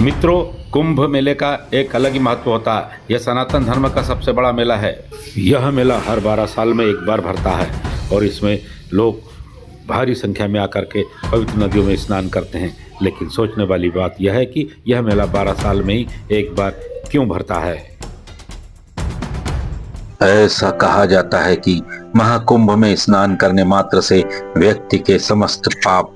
मित्रों, कुंभ मेले का एक अलग ही महत्व होता है। यह सनातन धर्म का सबसे बड़ा मेला है। यह मेला हर 12 साल में एक बार भरता है और इसमें लोग भारी संख्या में आकर के पवित्र नदियों में स्नान करते हैं। लेकिन सोचने वाली बात यह है कि यह मेला 12 साल में ही एक बार क्यों भरता है। ऐसा कहा जाता है कि महाकुंभ में स्नान करने मात्र से व्यक्ति के समस्त पाप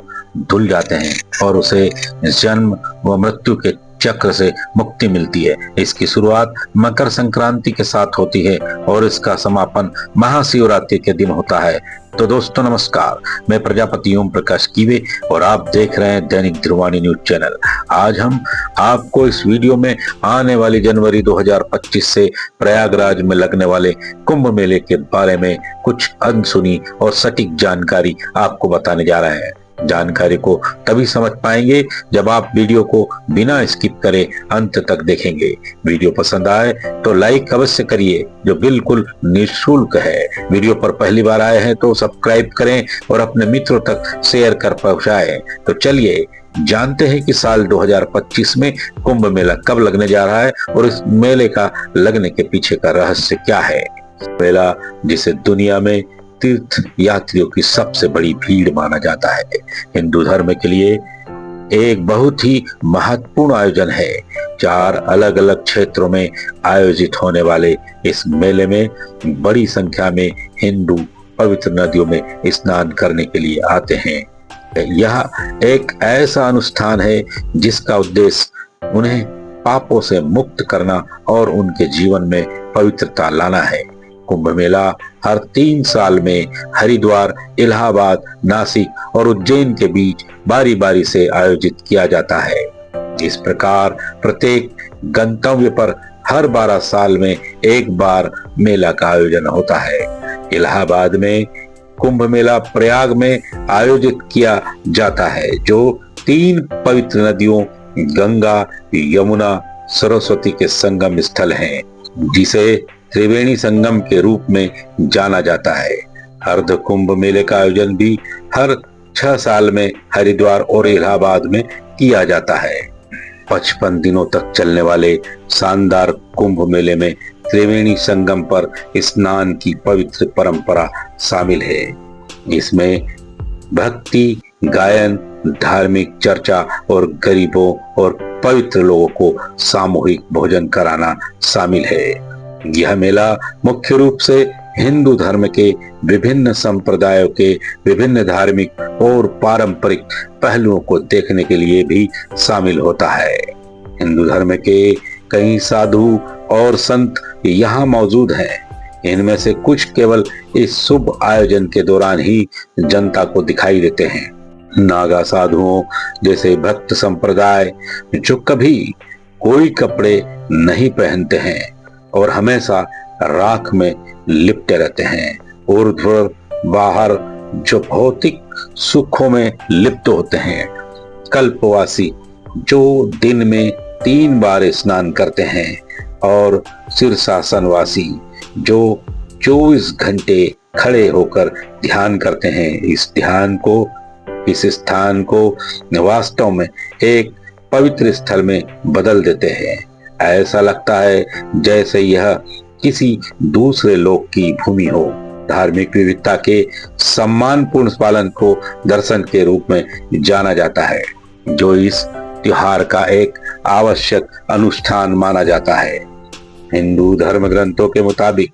धुल जाते हैं और उसे जन्म व मृत्यु के चक्र से मुक्ति मिलती है। इसकी शुरुआत मकर संक्रांति के साथ होती है और इसका समापन महाशिवरात्रि के दिन होता है। तो दोस्तों नमस्कार, मैं प्रजापति ओम प्रकाश कीवे और आप देख रहे हैं दैनिक ध्रुवाणी न्यूज चैनल। आज हम आपको इस वीडियो में आने वाली जनवरी 2025 से प्रयागराज में लगने वाले कुंभ मेले के बारे में कुछ अनसुनी और सटीक जानकारी आपको बताने जा रहे हैं। जानकारी को तभी समझ पाएंगे जब आप वीडियो को बिना स्किप करे अंत तक देखेंगे। वीडियो पसंद आए तो लाइक अवश्य करिए, जो बिल्कुल निःशुल्क है। वीडियो पर पहली बार आए हैं तो सब्सक्राइब करें और अपने मित्रों तक शेयर कर पहुंचाएं। तो चलिए जानते हैं कि साल 2025 में कुंभ मेला कब लगने जा रहा है और इस मेले का लगने के पीछे का रहस्य क्या है। मेला जिसे दुनिया में तीर्थ यात्रियों की सबसे बड़ी भीड़ माना जाता है, हिंदू धर्म के लिए एक बहुत ही महत्वपूर्ण आयोजन है। 4 अलग अलग क्षेत्रों में आयोजित होने वाले इस मेले में बड़ी संख्या में हिंदू पवित्र नदियों में स्नान करने के लिए आते हैं। यह एक ऐसा अनुष्ठान है जिसका उद्देश्य उन्हें पापों से मुक्त करना और उनके जीवन में पवित्रता लाना है। कुंभ मेला हर 3 साल में हरिद्वार, इलाहाबाद, नासिक और उज्जैन के बीच बारी बारी से आयोजित किया जाता है। इस प्रकार प्रत्येक गंतव्य पर हर 12 साल में एक बार मेला का आयोजन होता है। इलाहाबाद में कुंभ मेला प्रयाग में आयोजित किया जाता है, जो 3 पवित्र नदियों गंगा, यमुना, सरस्वती के संगम स्थल हैं, जिसे त्रिवेणी संगम के रूप में जाना जाता है। अर्ध कुंभ मेले का आयोजन भी हर 6 साल में हरिद्वार और इलाहाबाद में किया जाता है। 55 दिनों तक चलने वाले शानदार कुंभ मेले में त्रिवेणी संगम पर स्नान की पवित्र परंपरा शामिल है। इसमें भक्ति, गायन, धार्मिक चर्चा और गरीबों और पवित्र लोगों को सामूहिक भोजन कराना शामिल है। यह मेला मुख्य रूप से हिंदू धर्म के विभिन्न संप्रदायों के विभिन्न धार्मिक और पारंपरिक पहलुओं को देखने के लिए भी शामिल होता है। हिंदू धर्म के कई साधु और संत यहाँ मौजूद हैं। इनमें से कुछ केवल इस शुभ आयोजन के दौरान ही जनता को दिखाई देते हैं। नागा साधुओं जैसे भक्त संप्रदाय जो कभी कोई कपड़े नहीं पहनते हैं और हमेशा राख में लिपटे रहते हैं। ऊर्ध्वर बाहर जो भौतिक सुखों में लिप्त होते हैं। कल्पवासी जो दिन में 3 बार स्नान करते हैं और शीर्षासनवासी जो 24 घंटे खड़े होकर ध्यान करते हैं। इस स्थान को वास्तव में एक पवित्र स्थल में बदल देते हैं। ऐसा लगता है जैसे यह किसी दूसरे लोक की भूमि हो। धार्मिक विविधता के सम्मानपूर्ण पालन को दर्शन के रूप में जाना जाता है, जो इस त्योहार का एक आवश्यक अनुष्ठान माना जाता है। हिंदू धर्म ग्रंथों के मुताबिक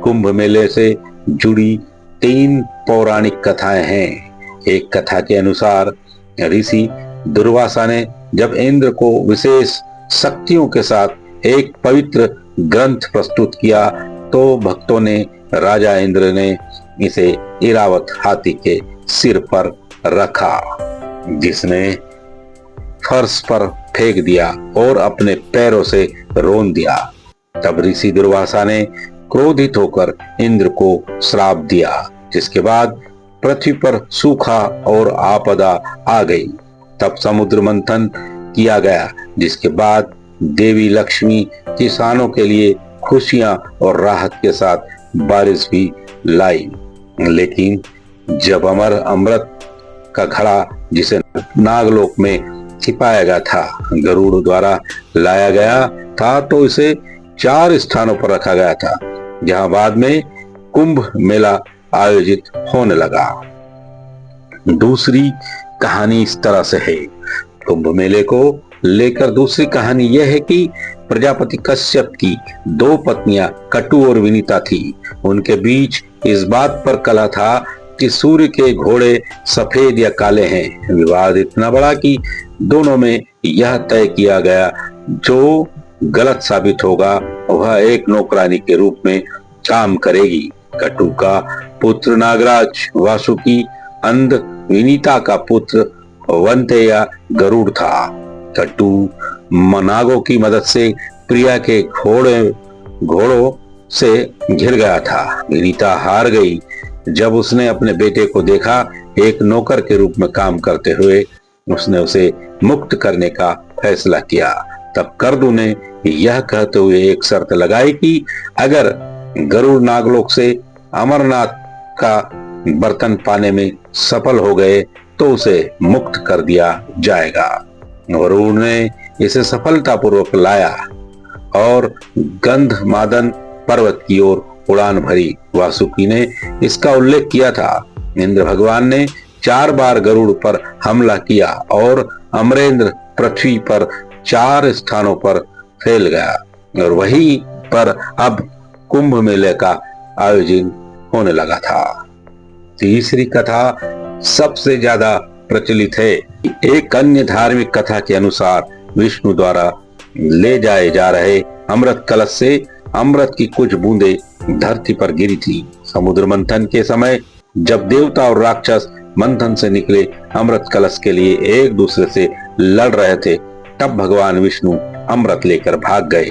कुंभ मेले से जुड़ी 3 पौराणिक कथाएं हैं। एक कथा के अनुसार ऋषि दुर्वासा ने जब इंद्र को विशेष शक्तियों के साथ एक पवित्र ग्रंथ प्रस्तुत किया तो भक्तों ने राजा इंद्र ने इसे इरावत हाथी के सिर पर रखा, जिसने फर्श पर फेंक दिया और अपने पैरों से रौंद दिया। तब ऋषि दुर्वासा ने क्रोधित होकर इंद्र को श्राप दिया, जिसके बाद पृथ्वी पर सूखा और आपदा आ गई। तब समुद्र मंथन किया गया, जिसके बाद देवी लक्ष्मी किसानों के लिए खुशियां और राहत के साथ बारिश भी लाई। लेकिन जब अमृत का घड़ा जिसे नागलोक में छिपाया गया था। गरुड़ द्वारा लाया गया था तो इसे 4 स्थानों पर रखा गया था, जहां बाद में कुंभ मेला आयोजित होने लगा। दूसरी कहानी इस तरह से है। कुंभ मेले को लेकर दूसरी कहानी यह है कि प्रजापति कश्यप की 2 पत्नियां कटु और विनीता थी। उनके बीच इस बात पर कलह था कि सूर्य के घोड़े सफेद या काले हैं। विवाद इतना बड़ा कि दोनों में यह तय किया गया जो गलत साबित होगा वह एक नौकरानी के रूप में काम करेगी। कटु का पुत्र नागराज, वासुकी अंध, विनीता का पुत्र वंतेया गरुड़ था। कटु नागों की मदद से प्रिया के घोड़ों से घिर गया था। विनीता हार गई जब उसने अपने बेटे को देखा एक नौकर के रूप में काम करते हुए। उसने उसे मुक्त करने का फैसला किया। तब करदू ने यह कहते हुए एक शर्त लगाई कि अगर गरुड़ नागलोक से अमरनाथ का बर्तन पाने में सफल हो गए तो उसे मुक्त कर दिया जाएगा। गरुड़ ने इसे सफलतापूर्वक लाया और गंधमादन पर्वत की ओर उड़ान भरी। वासुकी ने इसका उल्लेख किया था। इंद्र भगवान ने 4 बार गरुड़ पर हमला किया और अमरेंद्र पृथ्वी पर 4 स्थानों पर फैल गया और वहीं पर अब कुंभ मेले का आयोजन होने लगा था। तीसरी कथा सबसे ज्यादा प्रचलित है। एक अन्य धार्मिक कथा के अनुसार विष्णु द्वारा ले जाए जा रहे अमृत कलश से अमृत की कुछ बूंदें धरती पर गिरी थी। समुद्र मंथन के समय जब देवता और राक्षस मंथन से निकले अमृत कलश के लिए एक दूसरे से लड़ रहे थे, तब भगवान विष्णु अमृत लेकर भाग गए।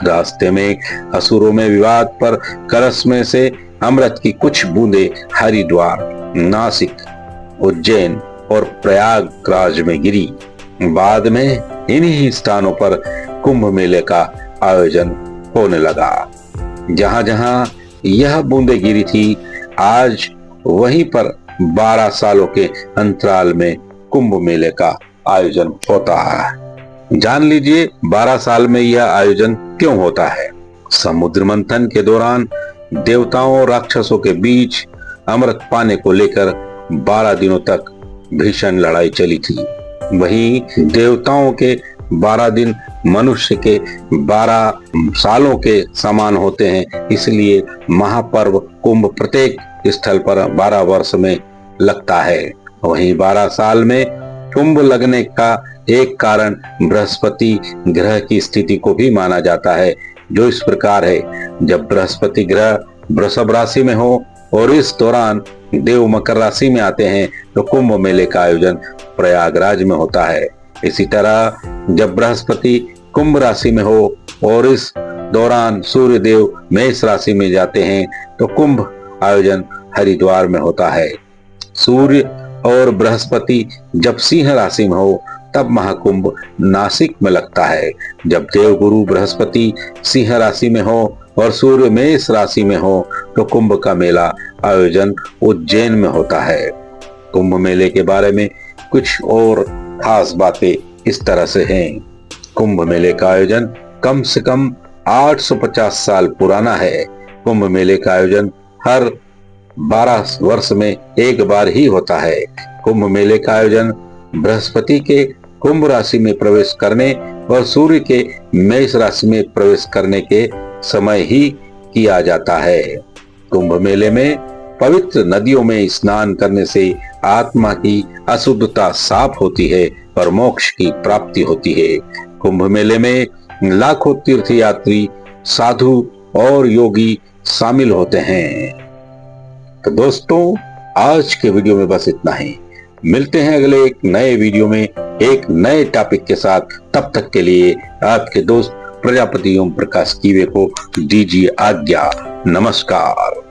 रास्ते में असुरों में विवाद पर कलश में से अमृत की कुछ बूंदें हरिद्वार, नासिक, उज्जैन और प्रयागराज में गिरी। बाद में इन्हीं स्थानों पर कुंभ मेले का आयोजन होने लगा। जहां जहां यह बूंदें गिरी थी, आज वहीं पर 12 सालों के अंतराल में कुंभ मेले का आयोजन होता है। जान लीजिए 12 साल में यह आयोजन क्यों होता है। समुद्र मंथन के दौरान देवताओं और राक्षसों के बीच अमृत पाने को लेकर 12 दिनों तक भीषण लड़ाई चली थी। वहीं देवताओं के 12 दिन मनुष्य के 12 सालों के समान होते हैं, इसलिए महापर्व कुंभ प्रत्येक स्थल पर 12 वर्ष में लगता है। वहीं 12 साल में कुंभ लगने का एक कारण बृहस्पति ग्रह की स्थिति को भी माना जाता है, जो इस प्रकार है। जब बृहस्पति ग्रह वृषभ राशि में हो और इस दौरान देव मकर राशि में आते हैं तो कुंभ मेले का आयोजन प्रयागराज में होता है। इसी तरह जब बृहस्पति कुंभ राशि में हो और इस दौरान सूर्य देव मेष राशि में जाते हैं तो कुंभ आयोजन हरिद्वार में होता है। सूर्य और बृहस्पति जब सिंह राशि में हो तब महाकुंभ नासिक में लगता है। जब देवगुरु बृहस्पति सिंह राशि में हो और सूर्य मेष राशि में हो तो कुंभ का मेला आयोजन उज्जैन में होता है। कुंभ मेले के बारे में कुछ और खास बातें इस तरह से हैं। कुंभ मेले का आयोजन कम से कम 850 साल पुराना है। कुंभ मेले का आयोजन हर 12 वर्ष में एक बार ही होता है। कुंभ मेले का आयोजन बृहस्पति के कुंभ राशि में प्रवेश करने और सूर्य के मेष राशि में प्रवेश करने के समय ही किया जाता है। कुंभ मेले में पवित्र नदियों में स्नान करने से आत्मा की अशुद्धता साफ होती है और मोक्ष की प्राप्ति होती है। कुंभ मेले में लाखों तीर्थयात्री, साधु और योगी शामिल होते हैं। तो दोस्तों, आज के वीडियो में बस इतना ही। मिलते हैं अगले एक नए वीडियो में एक नए टॉपिक के साथ। तब तक के लिए आपके दोस्त प्रजापति ओम प्रकाश कीवे को दीजिए आज्ञा। नमस्कार।